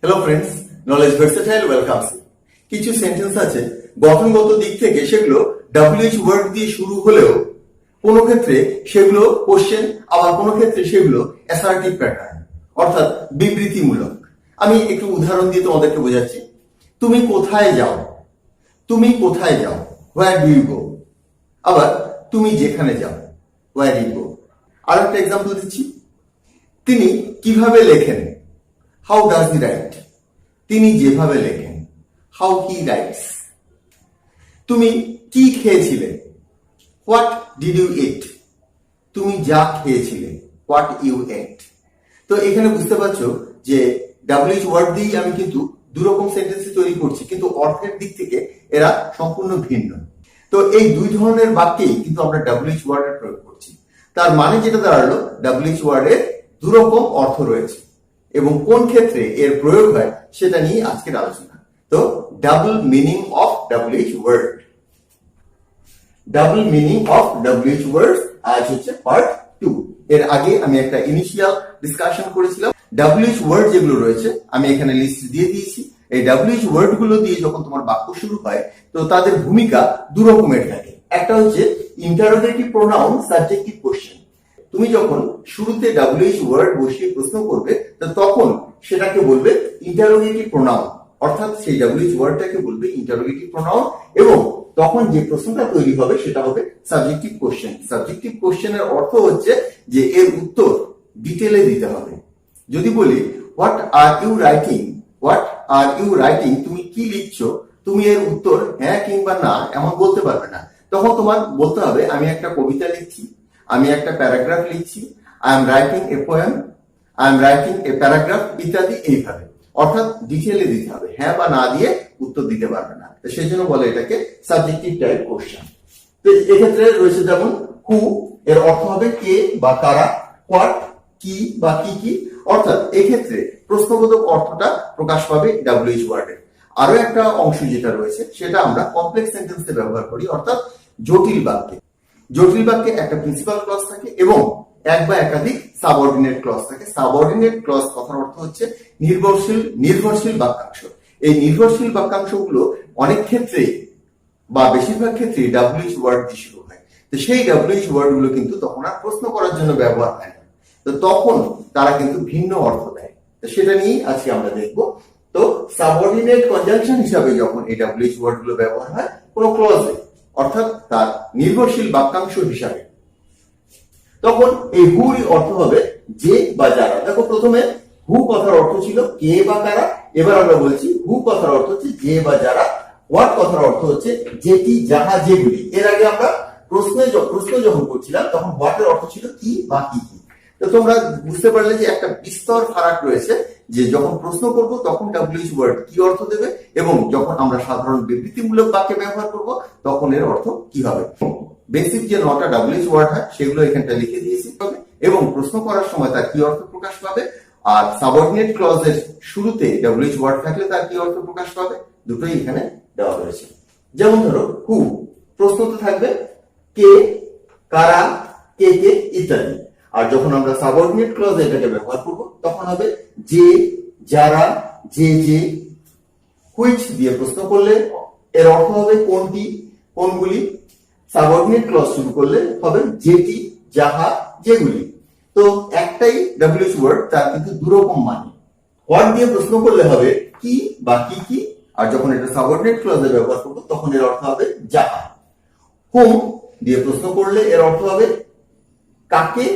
Hello friends, knowledge versatile welcomes. কিছু sentence আছে গঠনগত দিক থেকে সেগুলো WH ওয়ার্ড দিয়ে শুরু হলেও কোনো ক্ষেত্রে সেগুলো কোশ্চেন, আবার কোনো ক্ষেত্রে সেগুলো অ্যাসার্টিভ প্যাটার্ন, অর্থাৎ বিবৃতিমূলক। আমি একটু উদাহরণ দিয়ে তোমাদেরকে বোঝাচ্ছি। তুমি কোথায় যাও? তুমি কোথায় যাও? Where do you go? আবার তুমি যেখানে যাও, হোয়ার ইউ গো। আর একটা এক্সাম্পল দিচ্ছি। তিনি কিভাবে লেখেন? How does he write? তিনি যেভাবে লেখেন, হাউ হি রাইটস। তুমি কি খেয়েছিলে? হোয়াট ডিড ইউ ইট? তুমি যা খেয়েছিলে, হোয়াট ইউ এট। তো এখানে বুঝতে পারছো যে WH ওয়ার্ড দিয়েই আমি কিন্তু দুরকম সেন্টেন্স তৈরি করছি, কিন্তু অর্থের দিক থেকে এরা সম্পূর্ণ ভিন্ন। তো এই দুই ধরনের বাক্যেই কিন্তু আমরা WH ওয়ার্ডের প্রয়োগ করছি। তার মানে যেটা দাঁড়ালো, WH ওয়ার্ডের দুরকম অর্থ রয়েছে এবং কোন ক্ষেত্রে এর প্রয়োগ হয় সেটা নিয়ে আজকের আলোচনা। তো double meaning of WH word. Double meaning of WH word আজ হচ্ছে পার্ট 2। এর আগে আমি একটা ইনিশিয়াল ডিসকাশন করেছিলাম। WH ওয়ার্ড যেগুলো রয়েছে আমি এখানে লিস্ট দিয়ে দিয়েছি। এই WH ওয়ার্ড গুলো দিয়ে যখন তোমার বাক্য শুরু হয় তো তাদের ভূমিকা দু রকমের থাকে। একটা হচ্ছে ইন্টারোগেটিভ প্রোনাউন, সাবজেক্টিভ কোশ্চেন। তুমি যখন শুরুতে WH ওয়ার্ড বসিয়ে প্রশ্ন করবে তো তখন সেটাকে বলবে ইন্টারোগেটিভ প্রোনাউন, অর্থাৎ সেই WH ওয়ার্ডটাকে বলবে ইন্টারোগেটিভ প্রোনাউন। এবং তখন যে প্রশ্নটা তৈরি হবে সেটা হবে সাবজেক্টিভ কোশ্চেন। সাবজেক্টিভ কোশ্চেনের অর্থ হচ্ছে যে এর উত্তর ডিটেলে দিতে হবে। যদি বলি what are you writing, what are you writing, তুমি কি লিখছো, তুমি এর উত্তর হ্যাঁ কিংবা না এমন বলতে পারবে না। তখন তোমার বলতে হবে আমি একটা কবিতা লিখছি, আমি একটা প্যারাগ্রাফ লিখছি, I am writing a poem, I am writing a paragraph, ইত্যাদি। এইভাবে অর্থাৎ ডিটেলে দিতে হবে, হ্যাঁ বা না দিয়ে উত্তর দিতে পারবে না। তো সেই জন্য বলে এটাকে সাবজেক্টিভ টাইপ কোশ্চেন। তো এক্ষেত্রে রয়েছে যেমন হু, এর অর্থ হবে কে বা কারা। হোয়াট, কি বা কি কি, অর্থাৎ এক্ষেত্রে প্রশ্নবোধক অর্থটা প্রকাশ পাবে WH ওয়ার্ডের। আরো একটা অংশ যেটা রয়েছে সেটা আমরা কমপ্লেক্স সেন্টেন্সে ব্যবহার করি, অর্থাৎ জটিল বাক্যে। জটিল বাক্যে একটা প্রিন্সিপাল ক্লজ থাকে এবং এক বা একাধিক সাবঅর্ডিনেট ক্লজ থাকে। সাবঅর্ডিনেট ক্লজ কথার অর্থ হচ্ছে নির্ভরশীল বাক্যাংশ। এই নির্ভরশীল বাক্যাংশগুলো অনেক ক্ষেত্রে বা বেশিরভাগ ক্ষেত্রে WH ওয়ার্ড দিয়ে শুরু হয়। তো সেই WH ওয়ার্ড গুলো কিন্তু তখন আর প্রশ্ন করার জন্য ব্যবহার হয় না, তো তখন তারা কিন্তু ভিন্ন অর্থ দেয়। তো সেটা নিয়েই আজকে আমরা দেখবো। তো সাবঅর্ডিনেট কনজাংশন হিসাবে যখন এই WH ওয়ার্ড গুলো ব্যবহার হয় কোনো ক্লজে, অর্থাৎ তার নির্ভরশীল বাক্যাংশ হিসাবে, তখন এই হুরই অর্থ হবে যে বা যারা। দেখো প্রথমে হু কথার অর্থ ছিল কে বা কারা, এবার আমরা বলছি হু কথার অর্থ হচ্ছে যে বা যারা। হোয়াট কথার অর্থ হচ্ছে যেটি, যাহা, যেগুলি। এর আগে আমরা প্রশ্ন যখন করছিলাম তখন হোয়াটের অর্থ ছিল কি বা কি কি। তো তোমরা বুঝতে পারলে যে একটা বিস্তর ফারাক রয়েছে, যে যখন প্রশ্ন করব তখন WH ওয়ার্ড কি অর্থ দেবে এবং যখন আমরা সাধারণ বিবৃতিমূলক বাক্যে ব্যবহার করব তখন এর অর্থ কি হবে। বেসিক যে 9টা WH ওয়ার্ড হয় সেগুলো এখানটা লিখে দিয়েছি এবং প্রশ্ন করার সময় তার কি অর্থ প্রকাশ পাবে, আর সাবঅর্ডিনেট ক্লজের শুরুতে WH ওয়ার্ড থাকলে তার কি অর্থ প্রকাশ পাবে, দুটোই এখানে দেওয়া রয়েছে। যেমন ধরো হু, প্রশ্নতে থাকবে কে, কারা, কে কে ইত্যাদি। আর যখন আমরা সাবঅর্ডিনেট ক্লজে এটাকে ব্যবহার করব তখন হবে যে, যারা, যে যে। হুইচ দিয়ে প্রশ্ন করলে এর অর্থ হবে কোনটি, কোনগুলি। সাবঅর্ডিনেট ক্লজ শুরু করলে হবে যেটি, যাহা, যেগুলি। তো একটাই WH ওয়ার্ড, তার কিন্তু দুরকম মানে। হোয়াট দিয়ে প্রশ্ন করলে হবে কি বা কি কি, আর যখন এটা সাবঅর্ডিনেট ক্লজে ব্যবহার করব তখন এর অর্থ হবে যাহা। হুম দিয়ে প্রশ্ন করলে এর অর্থ হবে কাকে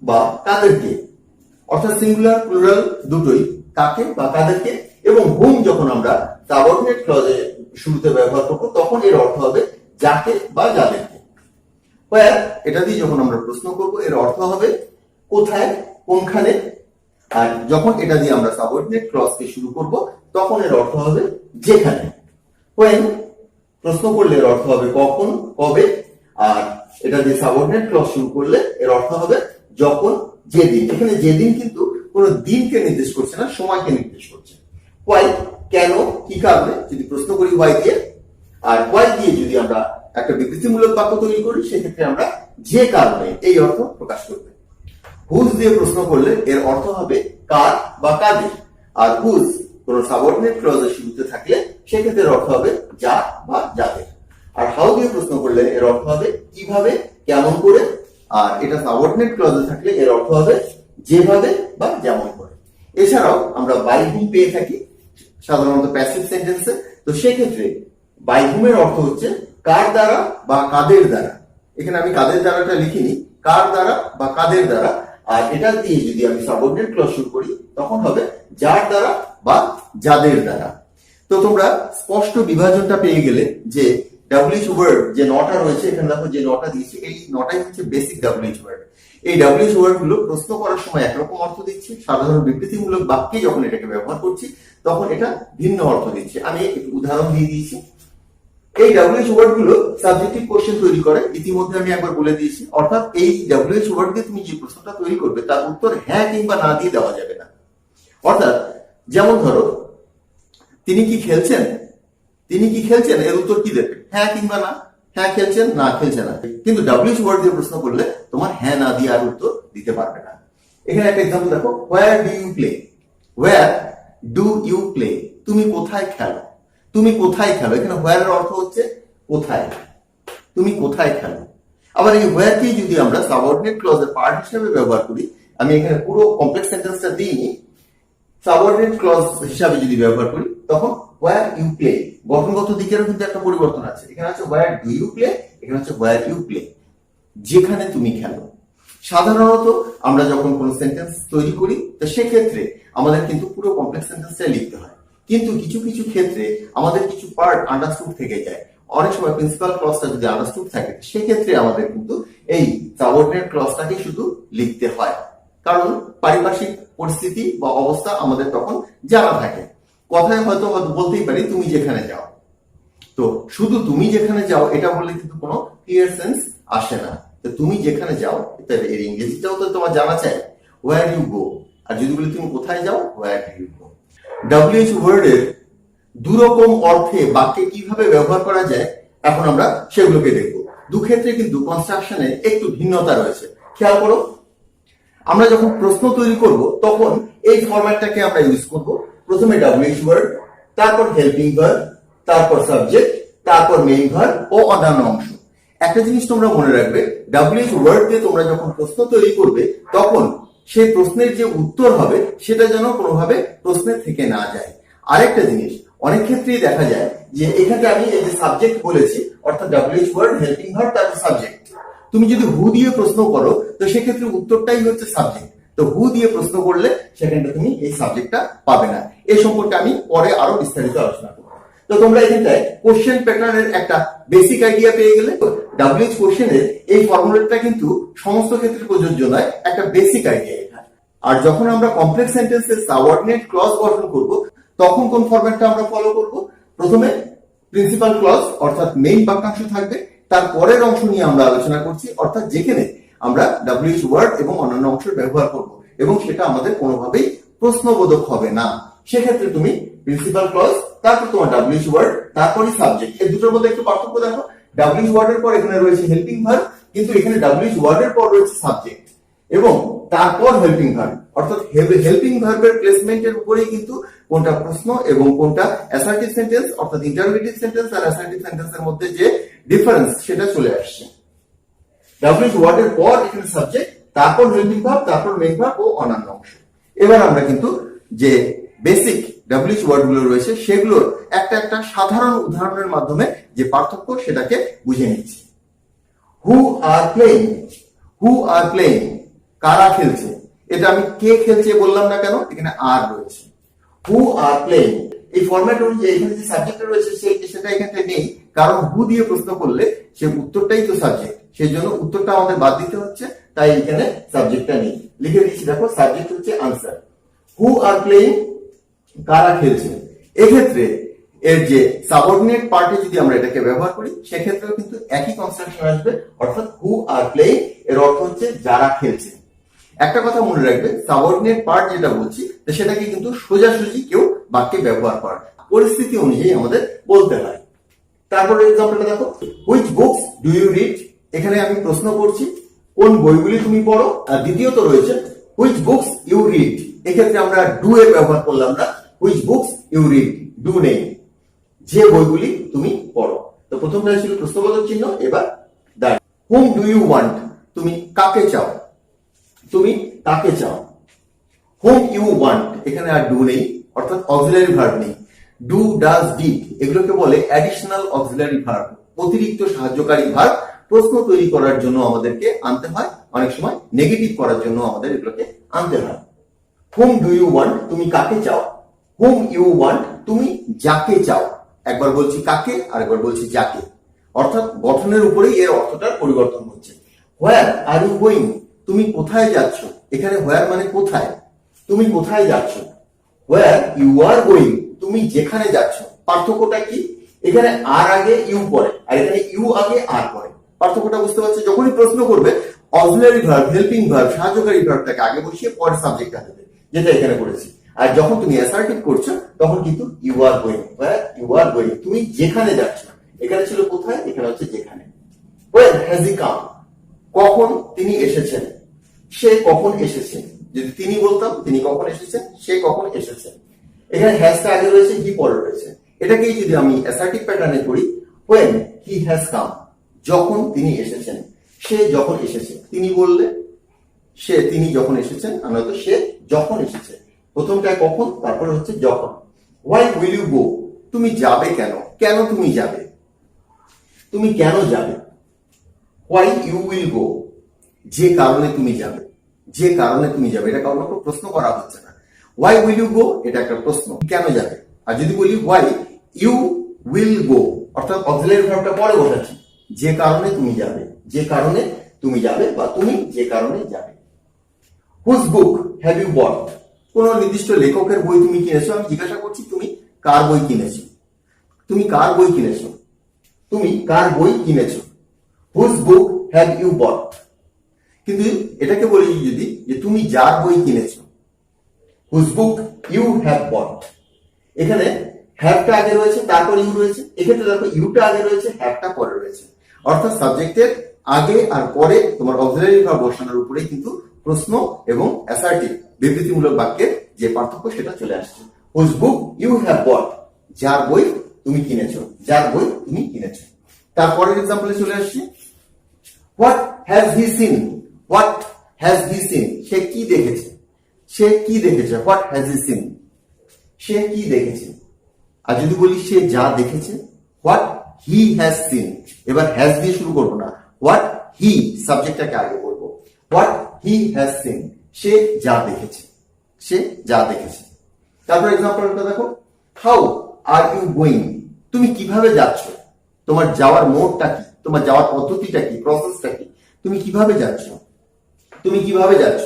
বা কাদেরকে, অর্থাৎ সিঙ্গুলার প্লুরাল দুটোই, কাকে বা কাদেরকে। এবং হুম যখন আমরা সাবঅর্ডিনেট ক্লজে শুরুতে ব্যবহার করব তখন এর অর্থ হবে যাকে বা যাদেরকে। হোয়ার এটা দিয়ে যখন আমরা প্রশ্ন করব এর অর্থ হবে কোথায়, কোনখানে। আর যখন এটা দিয়ে আমরা সাবঅর্ডিনেট ক্লজকে শুরু করব তখন এর অর্থ হবে যেখানে। হোয়েন প্রশ্ন করলে এর অর্থ হবে কখন, কবে। আর এটা দিয়ে সাবঅর্ডিনেট ক্লজ শুরু করলে এর অর্থ হবে যখন, যেদিন। এখানে যেদিন কিন্তু কোনো দিনকে নির্দেশ করছে না, সময়কে নির্দেশ করছে। হোয়াই কেন, কি কারণে যদি প্রশ্ন করি হোয়াই দিয়ে, আর হোয়াই দিয়ে যদি আমরা একটা বিবৃতিমূলক বাক্য তৈরি করি সেক্ষেত্রে আমরা যে কারণে, এই অর্থ প্রকাশ করবে। হুজ দিয়ে প্রশ্ন করলে এর অর্থ হবে কার বা কাদের। আর হুজ কোন সাবঅর্ডিনেট ক্লজের শুরুতে থাকলে সেক্ষেত্রে এর অর্থ হবে যা বা যাদের। আর হাউ দিয়ে প্রশ্ন করলে এর অর্থ হবে কিভাবে, কেমন করে। আর এটা সাবঅর্ডিনেট ক্লজে থাকলে এর অর্থ হবে যেভাবে বা যেমন করে। এছাড়াও আমরা বাই হুম পেয়ে থাকি সাধারণত প্যাসিভ সেন্টেন্সে। তো সেক্ষেত্রে বাই হুমের অর্থ হচ্ছে কার দ্বারা বা কাদের দ্বারা। এখানে আমি কাদের দ্বারাটা লিখিনি, কার দ্বারা বা কাদের দ্বারা। আর এটা দিয়ে যদি আমি সাবঅর্ডিনেট ক্লজ শুরু করি তখন হবে যার দ্বারা বা যাদের দ্বারা। তো তোমরা স্পষ্ট বিভাজনটা পেয়ে গেলে যে ডাব্লিউএইচ ওয়ার্ড যে নটা রয়েছে, এখানে দেখো যে নটা দিয়েছি, এই নটাই হচ্ছে বেসিক ডাব্লিউএইচ ওয়ার্ড। এই ডাব্লিউএইচ ওয়ার্ড গুলো প্রশ্ন করার সময় একরকম অর্থ দিচ্ছে, সাধারণ বিবৃতিমূলক বাক্যে যখন এটাকে ব্যবহার করছি তখন এটা ভিন্ন অর্থ দিচ্ছে। আমি একটু উদাহরণ দিয়ে দিয়েছি। এই ডাব্লিউএইচ ওয়ার্ড গুলো সাবজেক্টিভ কোশ্চেন তৈরি করে, ইতিমধ্যে আমি একবার বলে দিয়েছি। অর্থাৎ এই ডাব্লিউএইচ ওয়ার্ড দিয়ে তুমি যে প্রশ্নটা তৈরি করবে তার উত্তর হ্যাঁ কিংবা না দিয়ে দেওয়া যাবে না। অর্থাৎ যেমন ধরো তিনি কি খেলছেন, তিনি কি খেলছেন এর উত্তর কি দেবে, হ্যাঁ কিংবা না। হ্যাঁ খেলছেন, না খেলছে না। কিন্তু ডাব্লিউএইচ ওয়ার্ড দিয়ে প্রশ্ন করলে তোমার হ্যাঁ না দিয়ে আর উত্তর দিতে পারবে না। এখানে একটা এক্সাম্পল দেখো, where do you play. Where do you play, তুমি কোথায় খেলো। তুমি কোথায় খেলো, এখানে হোয়ার এর অর্থ হচ্ছে কোথায়, তুমি কোথায় খেলো। আবার এই হোয়ার কে যদি আমরা সাবঅর্ডিনেট ক্লজের পার্ট হিসেবে ব্যবহার করি, আমি এখানে পুরো কমপ্লেক্স সেন্টেন্সটা দিইনি, সাবঅর্ডিনেট ক্লজ হিসাবে যদি ব্যবহার করি তখন হোয়ার ইউ প্লে, গঠনগত দিকেরও কিন্তু একটা পরিবর্তন আছে। এখানে আছে হোয়ার ডু ইউ প্লে, এখানে হচ্ছে হোয়ার ইউ প্লে, যেখানে তুমি খেলো। সাধারণত আমরা যখন কোনো সেন্টেন্স তৈরি করি তো সেক্ষেত্রে আমাদের কিন্তু পুরো কমপ্লেক্স সেন্টেন্সটাই লিখতে হয়, কিন্তু কিছু কিছু ক্ষেত্রে আমাদের কিছু পার্ট আন্ডারস্টুড থেকে যায়। অনেক সময় প্রিন্সিপাল ক্লজটা যদি আন্ডারস্টুড থাকে সেক্ষেত্রে আমাদের কিন্তু এই সাবঅর্ডিনেট ক্লজটাকে শুধু লিখতে হয়, কারণ পারিপার্শ্বিক পরিস্থিতি বা অবস্থা আমাদের তখন জানা থাকে। কথায় হয়তো বলতেই পারি তুমি যেখানে যাও, তো শুধু তুমি যেখানে যাও এটা বললে কিন্তু কোনো ক্লিয়ার সেন্স আসে না। তো তুমি যেখানে যাও তাহলে এর ইংরেজিটাও তো তোমার জানা চাই, হোয়ার ইউ গো। আর যদি বলি তুমি কোথায় যাও, where do you go. WH ওয়ার্ডের দুরকম অর্থে বাক্যে কিভাবে ব্যবহার করা যায় এখন আমরা সেগুলোকে দেখব। দু ক্ষেত্রে কিন্তু কনস্ট্রাকশনে একটু ভিন্নতা রয়েছে, খেয়াল করো। আমরা যখন প্রশ্ন তৈরি করব তখন এই ফরম্যাটটাকে আমরা ইউজ করব। প্রথমে ডাব্লিউএইচ ওয়ার্ড, তারপর হেল্পিং ভার্ব, তারপর সাবজেক্ট, তারপর মেইন ভার্ব ও অন্যান্য অংশ। একটা জিনিস তোমরা মনে রাখবে, ডাব্লিউএইচ ওয়ার্ড দিয়ে তোমরা যখন প্রশ্ন তৈরি করবে তখন সেই প্রশ্নের যে উত্তর হবে সেটা যেন কোনোভাবে প্রশ্নের থেকে না যায়। আরেকটা জিনিস, অনেক ক্ষেত্রেই দেখা যায় যে এখানে আমি এই যে সাবজেক্ট বলেছি, অর্থাৎ ডাব্লিউএইচ ওয়ার্ড, হেল্পিং ভার্ব, তারপর সাবজেক্ট। তুমি যদি হু দিয়ে প্রশ্ন করো তো সেক্ষেত্রে উত্তরটাই হচ্ছে সাবজেক্ট। তো হু দিয়ে প্রশ্ন করলে সেখানটা তুমি এই সাবজেক্টটা পাবে না। এই সম্পর্কে আমি পরে আরো বিস্তারিত আলোচনা করব। তো তোমরা এখানটায় কোশ্চেন প্যাটার্নের একটা বেসিক আইডিয়া পেয়ে গেলে। ডাব্লিউএইচ কোশ্চেনের এই ফর্মুলাটা কিন্তু সমস্ত ক্ষেত্রে প্রযোজ্য নয়, একটা বেসিক আইডিয়া এটা। আর যখন আমরা কমপ্লেক্স সেন্টেন্সের সাবঅর্ডিনেট ক্লজ গঠন করব তখন কোন ফরম্যাটটা আমরা ফলো করব? প্রথমে প্রিন্সিপাল ক্লজ অর্থাৎ মেইন বাক্যাংশ থাকবে, তার পরের অংশ নিয়ে আমরা আলোচনা করছি, অর্থাৎ যেখানে আমরা ডাব্লিউএইচ ওয়ার্ড এবং অন্যান্য অংশের ব্যবহার করব এবং সেটা আমাদের কোনোভাবেই প্রশ্নবোধক হবে না। সেক্ষেত্রে তুমি প্রিন্সিপাল ক্লজ, তারপর তোমার ডাব্লিউএইচ ওয়ার্ড, তারপরই সাবজেক্ট। এই দুটোর মধ্যে একটু পার্থক্য দেখো। ডাব্লিউএইচ ওয়ার্ডের পর এখানে রয়েছে হেল্পিং ভার্ব, কিন্তু এখানে ডাব্লিউএইচ ওয়ার্ডের পর রয়েছে সাবজেক্ট এবং তারপর হেল্পিং ভার্ব। অর্থাৎ হেল্পিং ভার্বের প্লেসমেন্টের উপরেই কিন্তু কোনটা প্রশ্ন এবং কোনটা অ্যাসার্টিভ সেন্টেন্স, অর্থাৎ ইন্টারোগেটিভ সেন্টেন্স আর অ্যাসার্টিভ সেন্টেন্সের মধ্যে যে ডিফারেন্স সেটা চলে আসছে। ডাব্লিউএইচ ওয়ার্ডের পর এখানে সাবজেক্ট, তারপর হেল্পিং ভার্ব, তারপর মেইন ভার্ব ও অন্যান্য অংশ। এবার আমরা কিন্তু যে বেসিক ডাব্লিউএইচ ওয়ার্ড গুলো রয়েছে সেগুলোর একটা একটা সাধারণ উদাহরণের মাধ্যমে যে পার্থক্য সেটাকে বুঝে নিচ্ছি। হু are playing, who are playing, কারা খেলছে। এটা আমি কে খেলছে বললাম না কেন, এখানে আর রয়েছে। হু আর প্লেইং, এই ফরম্যাট অনুযায়ী এখানে যে সাবজেক্ট রয়েছে সেটা এখানে নেই, কারণ হু দিয়ে প্রশ্ন করলে সে উত্তরটাই তো সাবজেক্ট, সেই জন্য উত্তরটা আমাদের বাদ দিতে হচ্ছে, তাই এখানে সাবজেক্টটা নেই। লিখে দিচ্ছি দেখো, সাবজেক্ট হচ্ছে আনসার। হু আর প্লেইং, কারা খেলছে। এক্ষেত্রে এর যে সাবঅর্ডিনেট পার্টে যদি আমরা এটাকে ব্যবহার করি সেক্ষেত্রেও কিন্তু একই কনস্ট্রাকশন আসবে, অর্থাৎ হু আর প্লেইং এর অর্থ হচ্ছে যারা খেলছে। একটা কথা মনে রাখবে, সাবঅর্ডিনেট পার্ট যেটা বলছি সেটাকে কিন্তু সোজাসুজি কেউ বাক্যে ব্যবহার করে, পরিস্থিতি অনুযায়ী আমাদের বলতে হয়। তারপরে এক্সাম্পলটা দেখো, which books do you read. এখানে আমি প্রশ্ন করছি কোন বইগুলি তুমি পড়ো। আর দ্বিতীয়ত রয়েছে হুইচ বুকস ইউ রিড, এক্ষেত্রে আমরা ডু এর ব্যবহার করলাম না, which books you read, do নেই, যে বইগুলি তুমি পড়ো। তো প্রথমটা ছিল প্রশ্নবোধক চিহ্ন, এবার that. Whom do you want, তুমি কাকে চাও, তুমি কাকে চাও। হুম ইউ ওয়ান্ট, এখানে আর ডু নেই, অর্থাৎ অক্সিলারি ভার্ব নেই। ডু, ডাজ, ডিড এগুলোকে বলে অ্যাডিশনাল অক্সিলারি ভার্ব, অতিরিক্ত সাহায্যকারী ভার্ব। প্রশ্ন তৈরি করার জন্য আমাদেরকে আনতে হয়, অনেক সময় নেগেটিভ করার জন্য আমাদের এগুলোকে আনতে হয়। হুম ডু ইউ ওয়ান্ট, তুমি কাকে চাও। হুম ইউ ওয়ান্ট, তুমি যাকে চাও। একবার বলছি কাকে, আরেকবার বলছি যাকে, অর্থাৎ গঠনের উপরেই এর অর্থটার পরিবর্তন হচ্ছে। হোয়ার আর ইউ গোয়িং, তুমি কোথায় যাচ্ছ। এখানে হোয়ার মানে কোথায়, তুমি কোথায় যাচ্ছ। হোয়ার ইউ আর গোয়িং, তুমি যেখানে যাচ্ছ। পার্থক্যটা কি, এখানে আর আগে ইউ পরে, আর এখানে ইউ আগে আর পরে। পার্থক্যটা বুঝতে পারছো? যখনই প্রশ্ন করবে অক্সিলারি ভার্ব, হেল্পিং ভার্ব, সাহায্যকারী ভার্বটাকে আগে বসিয়ে পরে সাবজেক্টটা দেবে, যেটা এখানে করেছি। আর যখন তুমি অ্যাসার্টিভ করছো তখন কিন্তু you are going, you are going, তুমি যেখানে যাচ্ছ। এখানে ছিল কোথায়, এখানে হচ্ছে যেখানে। ওয়েন হ্যাজ হি কাম, কখন তিনি এসেছেন, সে কখন এসেছে। যদি তিনি বলতাম তিনি কখন এসেছেন, সে কখন এসেছে। এখানে হ্যাজটা আগে রয়েছে, হি পরে রয়েছে। এটাকেই যদি আমি অ্যাসার্টিভ প্যাটার্নে করি, ওয়েন হি হ্যাজ কাম, যখন তিনি এসেছেন, সে যখন এসেছে। তিনি বললে সে, তিনি যখন এসেছেন, আর নয়তো সে যখন এসেছে। প্রথমটা কখন, তারপরে হচ্ছে যখন। হোয়াই উইল ইউ গো, তুমি যাবে কেন, কেন তুমি যাবে, তুমি কেন যাবে। হোয়াই ইউ উইল গো, যে কারণে তুমি যাবে, যে কারণে তুমি যাবে। এটা কারণ প্রশ্ন করা হচ্ছে না। হোয়াই উইল ইউ গো, এটা একটা প্রশ্ন, কেন যাবে। আর যদি বলি হোয়াই ইউ উইল গো, অর্থাৎ অক্সিলারি ভার্বটা পরে বসাচ্ছি, যে কারণে তুমি যাবে, যে কারণে তুমি যাবে, বা তুমি যে কারণে যাবে। Whose book have you bought, কোন নির্দিষ্ট লেখকের বই তুমি কিনেছো। আমি জিজ্ঞাসা করছি তুমি কার বই কিনেছো, তুমি কার বই কিনেছো, তুমি কার বই কিনেছো। Whose book have you bought. কিন্তু এটাকে বলি যদি, যে তুমি যার বই কিনেছো, whose book you have bought. এখানে হ্যাভটা আগে রয়েছে, তারপর ইউ রয়েছে। এক্ষেত্রে দেখো ইউটা আগে রয়েছে, হ্যাভটা পরে রয়েছে। অর্থাৎ সাবজেক্টের আগে আর পরে তোমার অক্সিলারি ভার্ব বসানোর উপরেই কিন্তু প্রশ্ন এবং অ্যাসার্টিভ বিবৃতিমূলক বাক্যের যে পার্থক্য সেটা চলে আসছে। Whose book you have bought, যার বই তুমি কিনেছো, যার বই তুমি কিনেছো। তারপরের এক্সাম্পলে চলে আসছি, what has he seen, what has he seen, সে কি দেখেছে, সে কি দেখেছে। হোয়াট হ্যাজ হি সিন, সে কি দেখেছে। আর যদি বলি সে যা দেখেছে, হোয়াট হি হ্যাজ সিন। এবার হ্যাজ দিয়ে শুরু করবো না, হোয়াট হি, সাবজেক্টটাকে আগে বলবো। হোয়াট হি হ্যাজ সিন, সে যা দেখেছে, সে যা দেখেছে। তারপর এক্সাম্পলটা দেখো, হাউ আর ইউ গোয়িং, তুমি কিভাবে যাচ্ছ, তোমার যাওয়ার মোডটা কি, তোমার যাওয়ার পদ্ধতিটা কি, প্রসেসটা কি, তুমি কিভাবে যাচ্ছ, তুমি কিভাবে যাচ্ছ।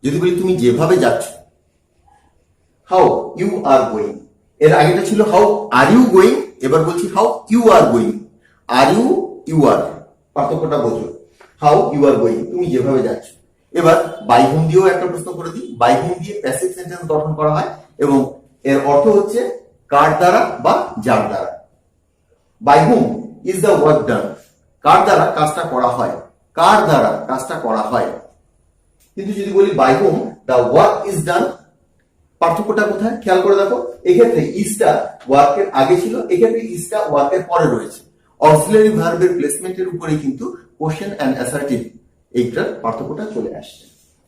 যদি বলি তুমি যেভাবে যাচ্ছ, হাউ ইউ আর গোয়িং। এর আগেটা ছিল হাউ আর ইউ গোয়িং, এবার বলছি how you are going. Are you, you are, পার্থক্যটা বোঝো। হাউ ইউ আর গোয়িং, তুমি যেভাবে যাচ্ছ। এবার বাই হুম দিয়েও একটা প্রশ্ন করে দিই। বাই হুম দিয়ে প্যাসিভ সেন্টেন্স গঠন করা হয় এবং এর অর্থ হচ্ছে কার দ্বারা বা যার দ্বারা। By whom is the work done, কার দ্বারা কাজটা করা হয়, কার দ্বারা কাজটা করা হয়। কিন্তু যদি বলি by whom the work is done, পার্থক্যটা কোথায় খেয়াল করে দেখো। এক্ষেত্রে ইজটা ওয়ার্কের আগে ছিল, এক্ষেত্রে ইজটা ওয়ার্কের পরে রয়েছে। অক্সিলারি ভার্বের প্লেসমেন্টের উপরে কিন্তু কোশ্চেন এন্ড অ্যাসার্টিভ এইটার পার্থক্যটা চলে আসছে।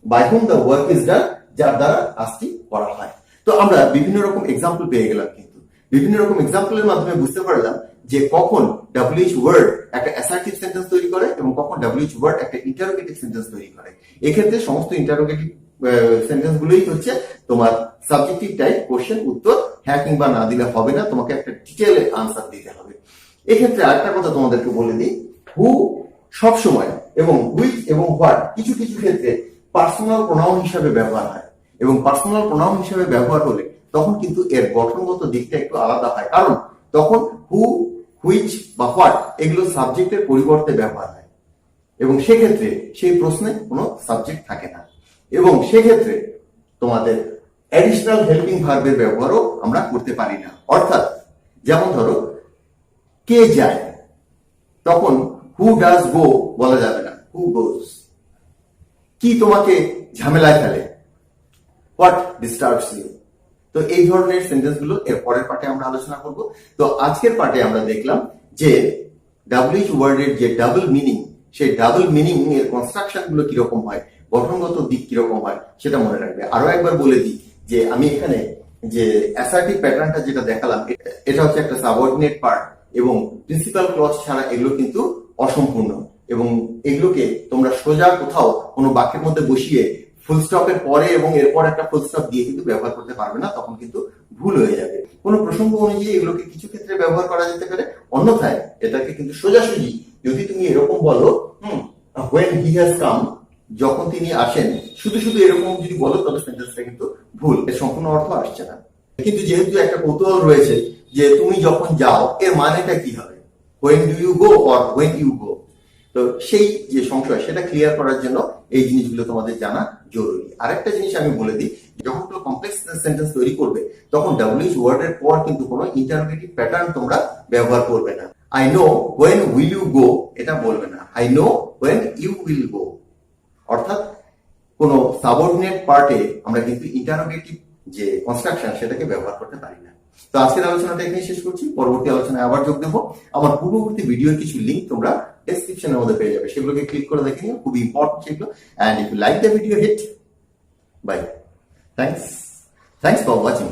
By whom the work is done, যার দ্বারা কাজটি করা হয়। তো আমরা বিভিন্ন রকম এক্সাম্পল পেয়ে গেলাম, কিন্তু বিভিন্ন রকম এক্সাম্পলের মাধ্যমে বুঝতে পারলাম যে কখন ডাব্লিউএইচ ওয়ার্ড একটা অ্যাসার্টিভ সেন্টেন্স তৈরি করে এবং কখন ডাব্লিউএইচ ওয়ার্ড একটা ইন্টারোগেটিভ সেন্টেন্স তৈরি করে। এক্ষেত্রে সমস্ত ইন্টারোগেটিভ সেন্টেন্স গুলোই হচ্ছে তোমার সাবজেক্টিভ টাইপ কোশ্চেন, উত্তর হ্যাঁ কিংবা না দিলে হবে না, তোমাকে একটা ডিটেইলে আনসার দিতে হবে। এক্ষেত্রে আরেকটা কথা তোমাদেরকে বলে দিই, হু সবসময় এবং হুইচ এবং হোয়াট কিছু কিছু ক্ষেত্রে পার্সোনাল প্রোনাউন হিসাবে ব্যবহার হয়, এবং পার্সোনাল প্রোনাউন হিসাবে ব্যবহার হলে তখন কিন্তু এর গঠনগত দিকটা একটু আলাদা হয়, কারণ তখন হু, হুইচ বা হোয়াট এগুলো সাবজেক্টের পরিবর্তে ব্যবহার হয় এবং সেক্ষেত্রে সেই প্রশ্নে কোনো সাবজেক্ট থাকে না, এবং সেক্ষেত্রে তোমাদের অ্যাডিশনাল হেল্পিং ভার্বের ব্যবহারও আমরা করতে পারি না। অর্থাৎ যেমন ধরো কে যায়, তখন হু ডাজ গো বলা যাবে না, হু গোজ। কি তোমাকে ঝামেলায় ফেলে, হোয়াট ডিস্টার্বস ইউ। তো এই ধরনের সেন্টেন্স গুলো এর পরের পার্টে আমরা আলোচনা করব। তো আজকের পার্টে আমরা দেখলাম যে ডাব্লিউএইচ ওয়ার্ডের যে ডাবল মিনিং, সেই ডাবল মিনিং এর কনস্ট্রাকশন গুলো কিরকম হয়, গঠনগত দিক কিরকম হয় সেটা মনে রাখবে। আরো একবার বলে দিই যে আমি এখানে যে অ্যাসার্টিভ প্যাটার্নটা যেটা দেখালাম, এটা হচ্ছে একটা সাবঅর্ডিনেট পার্ট এবং প্রিন্সিপাল ক্লজ ছাড়া এগুলো কিন্তু অসম্পূর্ণ, এবং এগুলোকে তোমরা সোজা কোথাও কোনো বাক্যের মধ্যে বসিয়ে ফুল স্টপের পরে এবং এরপর একটা ফুল স্টপ দিয়ে কিন্তু ব্যবহার করতে পারবে না, তখন কিন্তু ভুল হয়ে যাবে। কোনো প্রসঙ্গ অনুযায়ী এগুলোকে কিছু ক্ষেত্রে ব্যবহার করা যেতে পারে, অন্যথায় এটাকে কিন্তু সোজাসুজি যদি তুমি এরকম বলো when he has come, যখন তিনি আসেন, শুধু শুধু এরকম যদি বলো তবে সেন্টেন্সটা কিন্তু ভুল, এর সম্পূর্ণ অর্থ আসছে না। কিন্তু যেহেতু একটা কৌতূহল রয়েছে যে তুমি যখন যাও এর মানেটা কি হবে, when do you go or when you go, তো সেই যে সংশয় সেটা ক্লিয়ার করার জন্য এই জিনিসগুলো তোমাদের জানা জরুরি। আরেকটা জিনিস আমি বলে দিই, যখন তোমরা কমপ্লেক্স সেন্টেন্স তৈরি করবে তখন ডাব্লিউএইচ ওয়ার্ডের পর কিন্তু কোনো ইন্টারোগেটিভ প্যাটার্ন তোমরা ব্যবহার করবে না। I know when will you go এটা বলবে না, I know when you will go। অর্থাৎ কোনো সাবঅর্ডিনেট পার্টে আমরা কিন্তু ইন্টারোগেটিভ যে কনস্ট্রাকশন সেটাকে ব্যবহার করতে পারি না। তো আজকের আলোচনাটা এখানে শেষ করছি, পরবর্তী আলোচনায় আবার যোগ দেবো। আমার পূর্ববর্তী ভিডিওর কিছু লিঙ্ক তোমরা ডেসক্রিপশনের মধ্যে পেয়ে যাবে, সেগুলোকে ক্লিক করে দেখে নিও, খুবই ইম্পর্টেন্ট সেগুলো। And if you like the video, hit by. Thanks for watching.